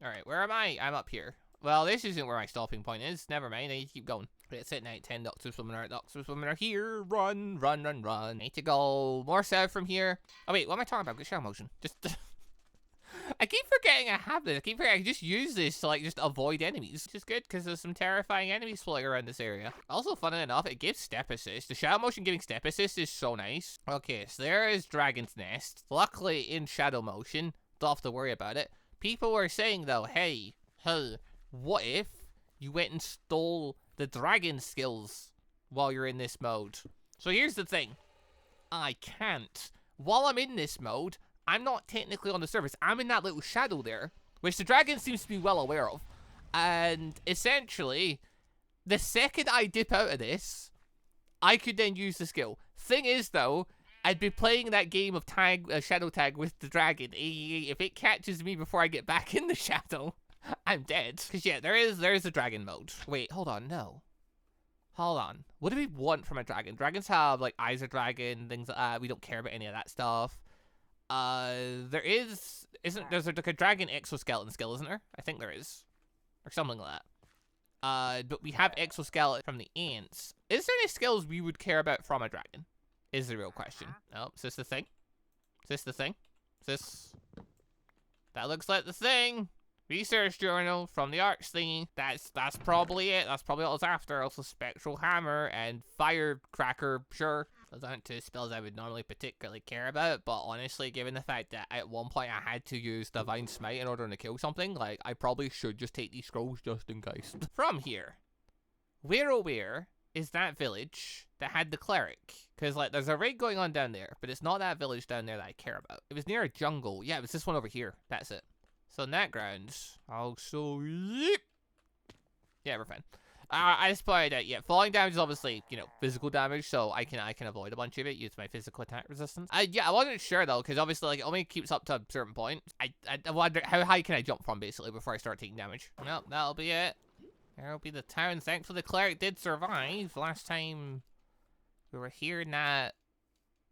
Alright, where am I? I'm up here. Well, this isn't where my stopping point is. Never mind, I need to keep going. It's at night, 10 Doctor Swimming are here. Run, run, run, run. Need to go more south from here. Oh wait, what am I talking about? Good shadow motion. Just... I keep forgetting I have this. I keep forgetting I can just use this to like just avoid enemies. Which is good because there's some terrifying enemies floating around this area. Also, funny enough, it gives step assist. The shadow motion giving step assist is so nice. Okay, so there is Dragon's Nest. Luckily in shadow motion, don't have to worry about it. People were saying though, hey, what if you went and stole the dragon skills while you're in this mode? So here's the thing. I can't. While I'm in this mode, I'm not technically on the surface. I'm in that little shadow there, which the dragon seems to be well aware of. And essentially, the second I dip out of this, I could then use the skill. Thing is though, I'd be playing that game of shadow tag with the dragon. If it catches me before I get back in the shadow, I'm dead. Cause yeah, there is a dragon mode. Wait, hold on, no. Hold on. What do we want from a dragon? Dragons have like eyes of dragon, things like that. We don't care about any of that stuff. There's like a dragon exoskeleton skill, isn't there? I think there is. Or something like that. But we have exoskeleton from the ants. Is there any skills we would care about from a dragon? Is the real question. Oh, is this the thing? Is this the thing? Is this... That looks like the thing! Research journal from the arch thingy. That's probably it. That's probably what I was after. Also spectral hammer and firecracker, sure. Those aren't two spells I would normally particularly care about, but honestly, given the fact that at one point I had to use Divine Smite in order to kill something, like, I probably should just take these scrolls just in case. From here, where is that village that had the Cleric? Because, like, there's a raid going on down there, but it's not that village down there that I care about. It was near a jungle. Yeah, it was this one over here. That's it. So in that grounds, also, yeah, we're fine. I spotted that, yeah, falling damage is obviously, you know, physical damage, so I can avoid a bunch of it, use my physical attack resistance. Yeah, I wasn't sure, though, because obviously, like, it only keeps up to a certain point. I wonder, how high can I jump from, basically, before I start taking damage? Well, that'll be it. There'll be the town. Thankfully, the Cleric did survive. Last time we were here in that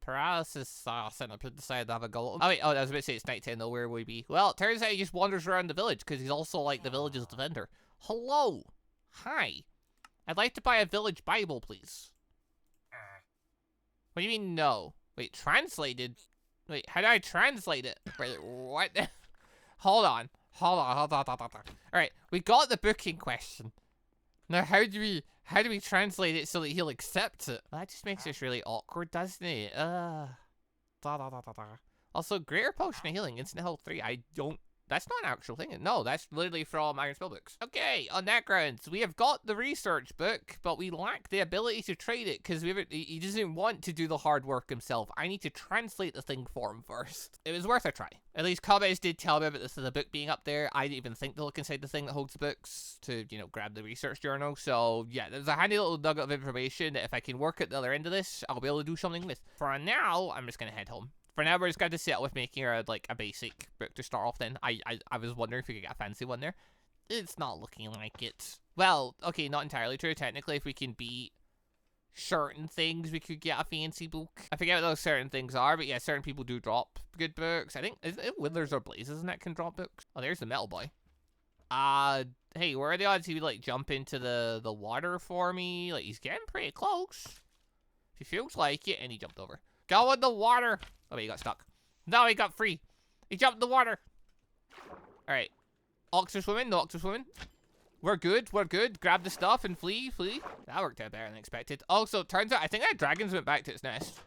paralysis center, decided to have a go. Oh, wait, I was about to say it's night 10, though, where would we be? Well, it turns out he just wanders around the village, because he's also, like, the village's defender. Hello. Hi. I'd like to buy a village Bible, please. What do you mean, no? Wait, translated? Wait, how do I translate it? Wait, what? Hold on. Alright, we got the book in question. Now, how do we translate it so that he'll accept it? That just makes this really awkward, doesn't it? Also, Greater Potion of Healing, Instant Health 3. That's not an actual thing. No, that's literally from Iron Spellbooks. Okay, on that grounds, we have got the research book, but we lack the ability to trade it because he doesn't want to do the hard work himself. I need to translate the thing for him first. It was worth a try. At least comments did tell me about this, the book being up there. I didn't even think to look inside the thing that holds the books to, you know, grab the research journal. So yeah, there's a handy little nugget of information that if I can work at the other end of this, I'll be able to do something with. For now, I'm just gonna head home. For now, we're just going to settle with making her like a basic book to start off then. I was wondering if we could get a fancy one there. It's not looking like it. Well, okay, not entirely true. Technically, if we can beat certain things, we could get a fancy book. I forget what those certain things are, but yeah, certain people do drop good books. I think, is it Withers or Blazes that can drop books? Oh, there's the Metal Boy. Hey, where are the odds he would like jump into the water for me? Like, he's getting pretty close. If he feels like it, and he jumped over. Go in the water! Oh wait, he got stuck. No, he got free. He jumped in the water. Alright. Ox swimming, no ox swimming. We're good, we're good. Grab the stuff and flee. That worked out better than expected. Also, turns out, I think that dragons went back to its nest.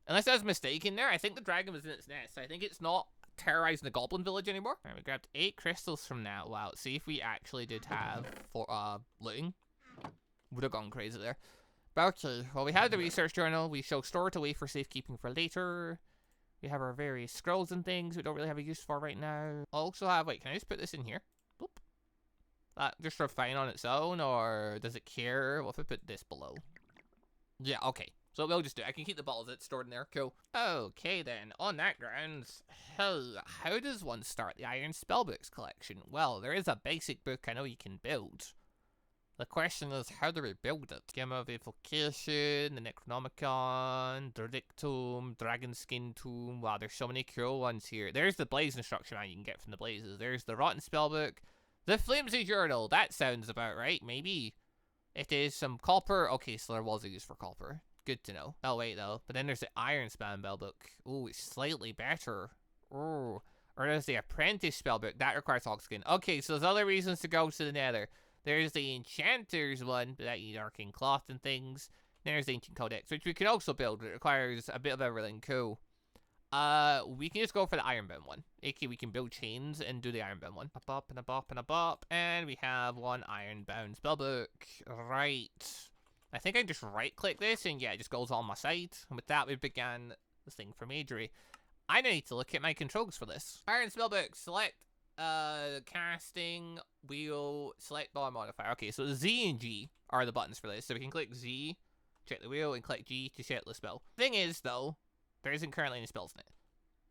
Unless I was mistaken there, I think the dragon was in its nest. I think it's not terrorizing the goblin village anymore. Alright, we grabbed 8 crystals from that. Wow, see if we actually did have looting. Would have gone crazy there. Okay, well, we have the research journal. We shall store it away for safekeeping for later. We have our various scrolls and things we don't really have a use for right now. I also have, wait, can I just put this in here? Boop. That just for fine on its own, or does it care? What if I put this below? Yeah, okay. So we'll just do it. I can keep the bottles that's stored in there. Cool. Okay then, on that grounds, how does one start the Iron Spellbooks collection? Well, there is a basic book I know you can build. The question is, how do we build it? Gamma of Evocation, the Necronomicon, Druidic Tome, Dragon Skin Tome. Wow, there's so many cool ones here. There's the Blaze Instruction man you can get from the Blazes. There's the Rotten Spellbook. The Flimsy Journal. That sounds about right, maybe. It is some copper. Okay, so there was a use for copper. Good to know. Oh, wait, though. But then there's the Iron Spellbook. Ooh, it's slightly better. Ooh. Or there's the Apprentice Spellbook. That requires Hawkskin. Okay, so there's other reasons to go to the Nether. There's the Enchanter's one, but that you need Arcane Cloth and things. There's the Ancient Codex, which we can also build. It requires a bit of everything cool. We can just go for the Ironbound one. Okay, we can build chains and do the Ironbound one. A bop and a bop and a bop. And we have one Ironbound Spellbook. Right. I think I just right-click this, and yeah, it just goes on my side. And with that, we began the thing for Magery. I need to look at my controls for this. Iron Spellbook, select casting wheel, select bar modifier. Okay, so Z and G are the buttons for this. So we can click Z, check the wheel, and click G to set the spell. Thing is, though, there isn't currently any spells in it.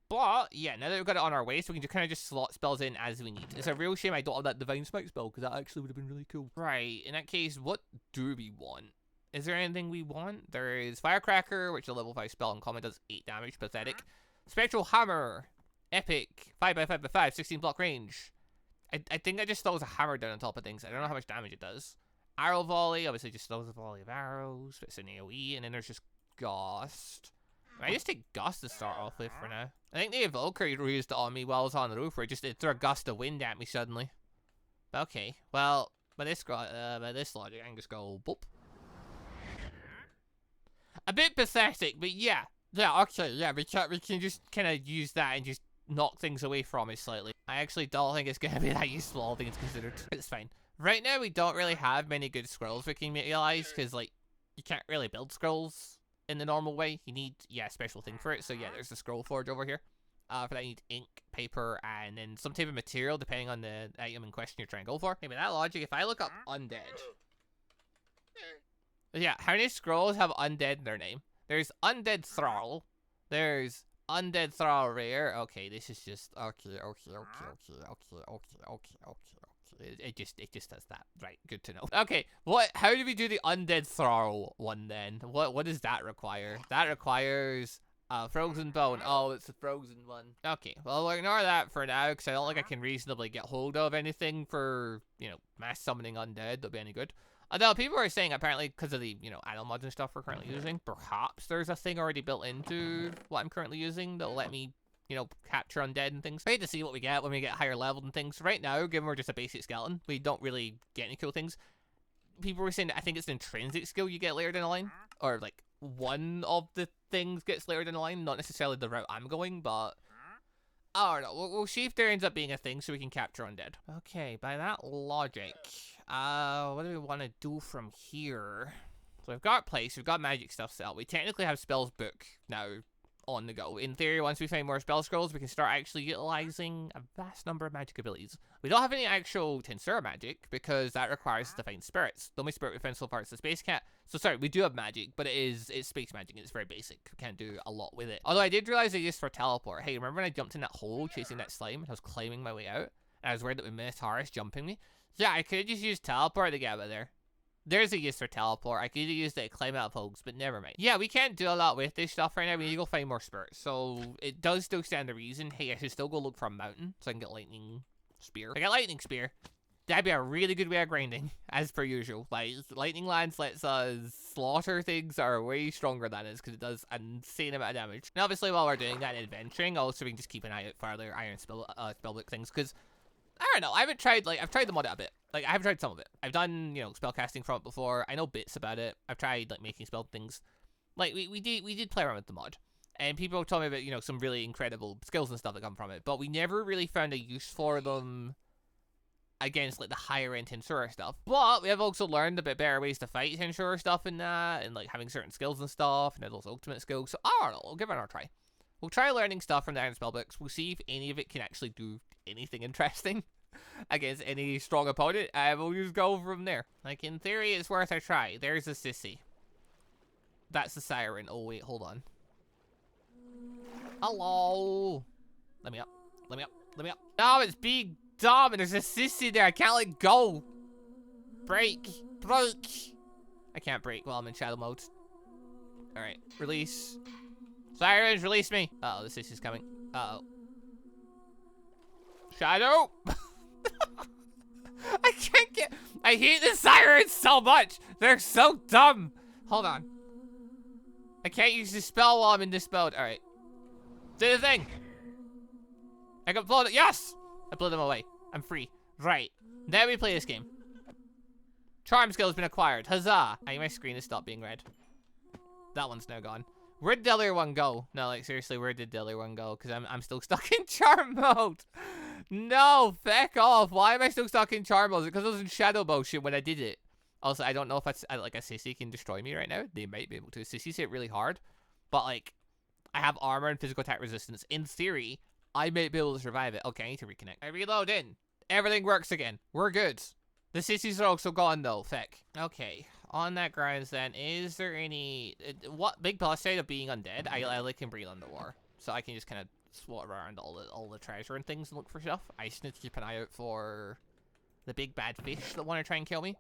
But, yeah, now that we've got it on our way, so we can just kind of just slot spells in as we need. It's a real shame I don't have that Divine Smite spell, because that actually would have been really cool. Right, in that case, what do we want? Is there anything we want? There is Firecracker, which is a level 5 spell and common, does 8 damage, pathetic. Spectral Hammer, epic, 5x5x5, 16 block range. I think I just throws a hammer down on top of things. I don't know how much damage it does. Arrow Volley, obviously just throws a volley of arrows, but it's an AoE, and then there's just Gust. I just take Gust to start off with for now. I think the Evoker used it on me while I was on the roof, where it threw a gust of wind at me suddenly. But okay, well, by this logic, I can just go boop. A bit pathetic, but yeah. Yeah, okay, yeah, we can just kind of use that and just knock things away from it slightly. I actually don't think it's going to be that useful, all things considered. It's fine. Right now, we don't really have many good scrolls we can utilize, because, like, you can't really build scrolls in the normal way. You need, yeah, a special thing for it. So, yeah, there's the scroll forge over here. For that, you need ink, paper, and then some type of material, depending on the item in question you're trying to go for. Okay, with that logic, if I look up Undead... Yeah, how many scrolls have Undead in their name? There's Undead Thrall. There's Undead Thrall Rare. Okay, this is just... Okay. It just does that. Right, good to know. Okay, how do we do the Undead Thrall one then? What does that require? That requires... Frozen Bone. Oh, it's a frozen one. Okay, well, we'll ignore that for now, because I don't think I can reasonably get hold of anything for, you know, mass summoning undead that'll be any good. Although people are saying apparently because of the, you know, idle mods and stuff we're currently using, perhaps there's a thing already built into what I'm currently using that'll let me, you know, capture undead and things. Wait to see what we get when we get higher leveled and things. Right now, given we're just a basic skeleton, we don't really get any cool things. People were saying that I think it's an intrinsic skill you get layered in a line, or like one of the things gets layered in a line, not necessarily the route I'm going, but I don't know. We'll see if there ends up being a thing so we can capture undead. Okay, by that logic, what do we want to do from here? So we've got place, we've got magic stuff set up. We technically have spells book now on the go. In theory, once we find more spell scrolls, we can start actually utilizing a vast number of magic abilities. We don't have any actual Tensura magic because that requires us to find spirits. The only spirit we found so far is the Space Cat. So sorry, we do have magic, but it's space magic and it's very basic. We can't do a lot with it. Although I did realize I used for teleport. Hey, remember when I jumped in that hole chasing that slime and I was climbing my way out? And I was worried that we missed Horus jumping me? Yeah, I could just use teleport to get out of there. There's a use for teleport. I could either use it to climb out of holes, but never mind. Yeah, we can't do a lot with this stuff right now. We need to go find more spirits. So it does still stand to reason. Hey, I should still go look for a mountain so I can get lightning spear. If I get lightning spear, that'd be a really good way of grinding, as per usual. Like, lightning lance lets us slaughter things that are way stronger than us because it does an insane amount of damage. And obviously, while we're doing that and adventuring, also we can just keep an eye out for other iron spellbook things because I don't know. I've tried the mod out a bit. Like, I have tried some of it. I've done, you know, spellcasting from it before. I know bits about it. I've tried, like, making spell things. Like, we did play around with the mod. And people told me about, you know, some really incredible skills and stuff that come from it. But we never really found a use for them against, like, the higher-end Tensura stuff. But we have also learned a bit better ways to fight Tensura stuff in that. And, like, having certain skills and stuff. And those ultimate skills. So, I don't know. We'll give it another try. We'll try learning stuff from the iron spellbooks. We'll see if any of it can actually do anything interesting against any strong opponent, and we'll just go from there. Like, in theory, it's worth a try. There's a sissy. That's the siren. Oh, wait, hold on. Hello? Let me up. Let me up. Let me up. No, it's being dumb, and there's a sissy there. I can't let go. Break. Break. I can't break while I'm in shadow mode. Alright, release. Sirens, release me. Uh-oh, the sissy's coming. Uh-oh. Shadow? I can't get... I hate the sirens so much. They're so dumb. Hold on. I can't use the spell while I'm in this mode. Alright. Do the thing. I can blow it. Yes! I blew them away. I'm free. Right. Now we play this game. Charm skill has been acquired. Huzzah! I think my screen has stopped being red. That one's now gone. Where did the other one go? No, like seriously, where did the other one go? Because I'm still stuck in charm mode. No, feck off. Why am I still stuck in charm mode? Is it because I was in shadow motion when I did it? Also, I don't know if that's like a sissy can destroy me right now. They might be able to. Sissies hit really hard. But like, I have armor and physical attack resistance. In theory, I might be able to survive it. Okay, I need to reconnect. I reload in. Everything works again. We're good. The sissies are also gone though. Feck. Okay. On that grounds then, is there any... what big plus side of being undead? I like can breathe underwater. So I can just kind of swat around all the treasure and things and look for stuff. I just need to keep an eye out for the big bad fish that want to try and kill me.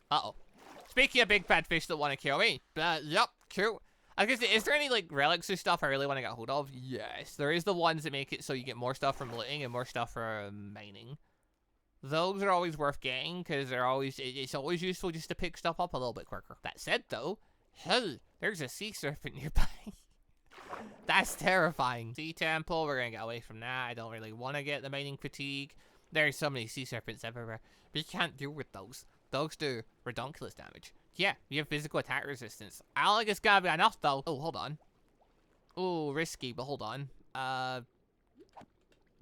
Uh-oh. Speaking of big bad fish that want to kill me. Yep, cool. I guess, is there any like relics or stuff I really want to get hold of? Yes. There is the ones that make it so you get more stuff from looting and more stuff from mining. Those are always worth getting because they're always, it's always useful just to pick stuff up a little bit quicker. That said though, hey, there's a sea serpent nearby. That's terrifying. Sea temple, we're gonna get away from that. I don't really want to get the mining fatigue. There's so many sea serpents everywhere. We can't deal with those. Those do redonkulous damage. Yeah, you have physical attack resistance. I don't think it's gonna be enough though. Oh, hold on. Oh, risky, but hold on.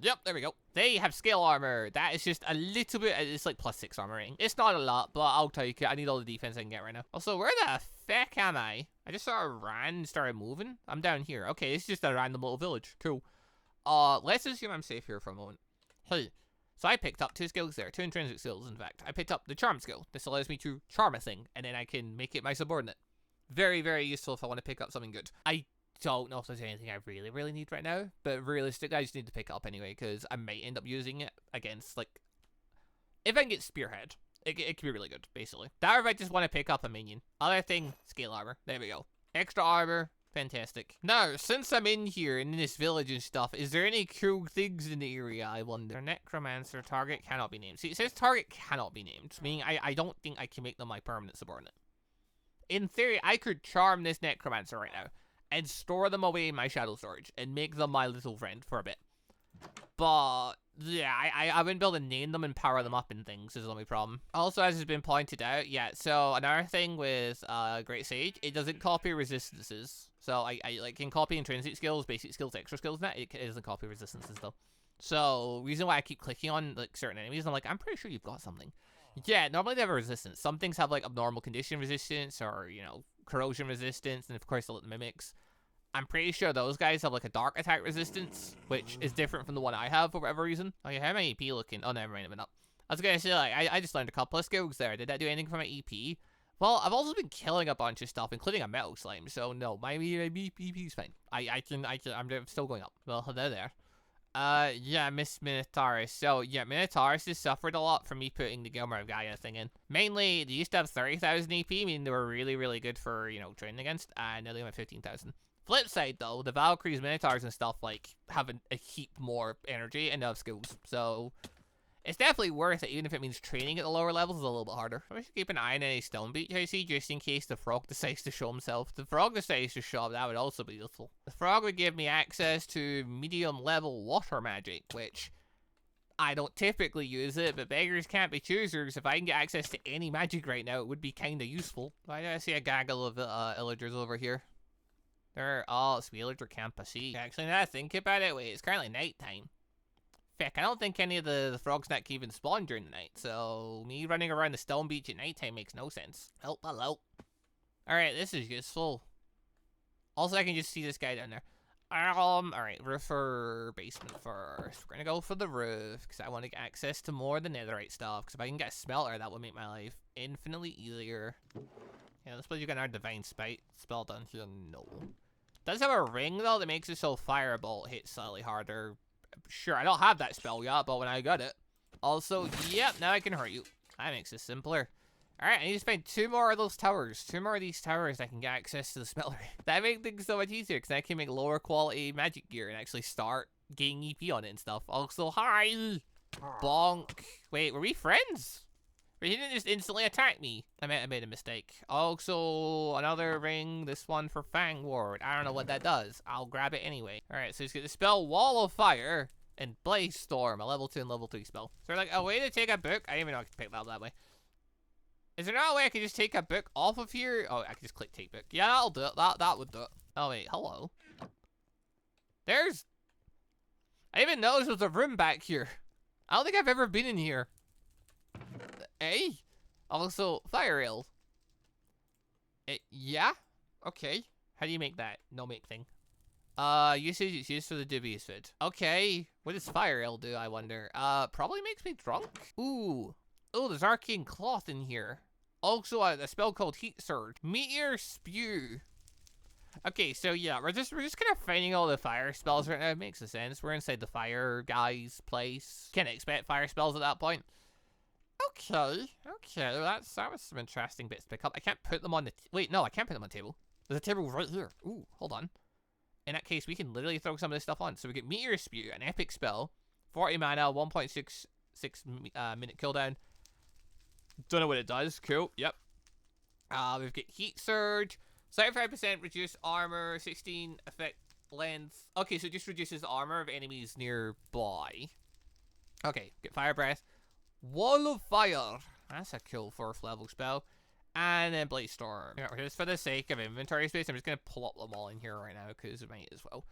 Yep, there we go. They have scale armor. That is just a little bit, it's like +6 armor rating. It's not a lot, but I'll take it. I need all the defense I can get right now. Also, where the feck am I? I just sort of ran and started moving. I'm down here. Okay, it's just a random little village. Cool. Let's assume I'm safe here for a moment. Hey. So I picked up 2 skills there. 2 intrinsic skills, in fact. I picked up the charm skill. This allows me to charm a thing, and then I can make it my subordinate. Very, very useful if I want to pick up something good. I don't know if there's anything I really need right now, but realistically, I just need to pick it up anyway, because I might end up using it against, like, if I can get Spearhead, it can be really good, basically. That or if I just want to pick up a minion. Other thing, scale armor. There we go. Extra armor. Fantastic. Now, since I'm in here, in this village and stuff, is there any cool things in the area, I wonder? Necromancer, target cannot be named. See, it says target cannot be named, meaning I don't think I can make them my permanent subordinate. In theory, I could charm this Necromancer right now, and store them away in my shadow storage, and make them my little friend for a bit. But, yeah, I wouldn't be able to name them and power them up and things is the only problem. Also, as has been pointed out, yeah, so another thing with Great Sage, it doesn't copy resistances. So I like can copy intrinsic skills, basic skills, extra skills, and that it doesn't copy resistances though. So reason why I keep clicking on like certain enemies, I'm like, I'm pretty sure you've got something. Yeah, normally they have a resistance. Some things have like abnormal condition resistance or, you know, corrosion resistance, and of course the mimics. I'm pretty sure those guys have like a dark attack resistance, which is different from the one I have for whatever reason. Oh yeah, how am I EP looking? Oh, never mind, I'm up. I was gonna say, like, I just learned a couple of skills there. Did that do anything for my EP? Well, I've also been killing a bunch of stuff, including a metal slime, so no, my EP's fine. I'm still going up. Well, hello there. Yeah, Miss Minotaurus. So, yeah, Minotaurus has suffered a lot from me putting the Gilmer of Gaia thing in. Mainly, they used to have 30,000 EP, meaning they were really good for, you know, training against, and now they have 15,000. Flip side, though, the Valkyries, Minotaurs, and stuff, like, have a heap more energy and have skills, so it's definitely worth it, even if it means training at the lower levels is a little bit harder. I should keep an eye on any stone beach I see, just in case the frog decides to show himself. If the frog decides to show up, that would also be useful. The frog would give me access to medium level water magic, which I don't typically use it, but beggars can't be choosers. If I can get access to any magic right now, it would be kind of useful. Why do I see a gaggle of illagers over here? They're all villager camp I see. Actually, now I think about it, wait, it's currently nighttime. Feck, I don't think any of the frogs that can even spawn during the night, so me running around the stone beach at nighttime makes no sense. Oh, hello. Alright, this is useful. Also, I can just see this guy down there. Alright, roof or basement first. We're gonna go for the roof, because I want to get access to more of the netherite stuff, because if I can get a smelter, that would make my life infinitely easier. Yeah, let's suppose you got our divine spell done here. No. Does have a ring, though, that makes it so firebolt hits slightly harder. Sure, I don't have that spell yet, but when I got it. Also, yep, now I can hurt you. That makes it simpler. Alright, I need to find 2 more of those towers. 2 more of these towers I can get access to the smeltery. That makes things so much easier, because I can make lower quality magic gear and actually start getting EP on it and stuff. Also, hi! Bonk. Wait, were we friends? He didn't just instantly attack me. I might have made a mistake. Also, another ring. This one for Fang Ward. I don't know what that does. I'll grab it anyway. Alright, so he's got the spell Wall of Fire and Blaze Storm, a level 2 and level 3 spell. So like a way to take a book. I didn't even know I could pick that up that way. Is there not a way I can just take a book off of here? Oh, I can just click take book. Yeah, that'll do it. That would do it. Oh, wait. Hello. There's... I didn't even notice there was a room back here. I don't think I've ever been in here. Hey? Also, fire ale. Yeah? Okay. How do you make that? No make thing. Usage is used for the dubious food. Okay. What does fire ale do, I wonder? Probably makes me drunk? Ooh. Oh, there's arcane cloth in here. Also, a spell called Heat Surge. Meteor Spew. Okay, so yeah, we're just kind of finding all the fire spells right now. It makes sense. We're inside the fire guy's place. Can't expect fire spells at that point. Okay. Well, that was some interesting bits to pick up. I can't put them on the... Wait, no, I can't put them on the table. There's a table right here. Ooh, hold on. In that case, we can literally throw some of this stuff on. So we get Meteor Spew, an epic spell. 40 mana, 1.66 minute cooldown. Don't know what it does. Cool. Yep. We've got Heat Surge. 75% reduced armor. 16 effect length. Okay, so it just reduces the armor of enemies nearby. Okay, get Fire Breath. Wall of Fire. That's a cool 4th level spell. And then Blaze Storm. Just for the sake of inventory space, I'm just going to pull up them all in here right now, because it might as well.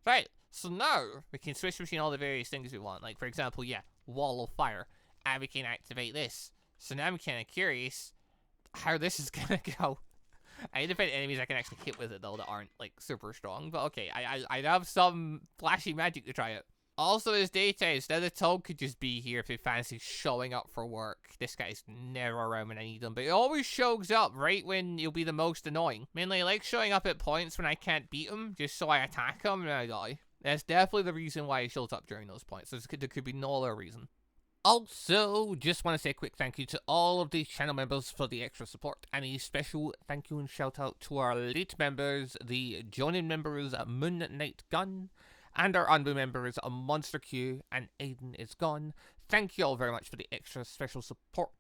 Right, so now we can switch between all the various things we want. Like, for example, yeah, Wall of Fire. And we can activate this. So now I'm kind of curious how this is going to go. I need to find enemies I can actually hit with it, though, that aren't, like, super strong. But okay, I have some flashy magic to try it. Also, it's daytime, so the toad could just be here if he fancies showing up for work. This guy's never around when I need him, but he always shows up right when he'll be the most annoying. Mainly, I like showing up at points when I can't beat him, just so I attack him and I die. That's definitely the reason why he shows up during those points. There could be no other reason. Also, just want to say a quick thank you to all of these channel members for the extra support. And a special thank you and shout out to our late members, the joining members Moon Knight Gun, and our unbu members Monster Q and Aiden is Gone. Thank you all very much for the extra special support.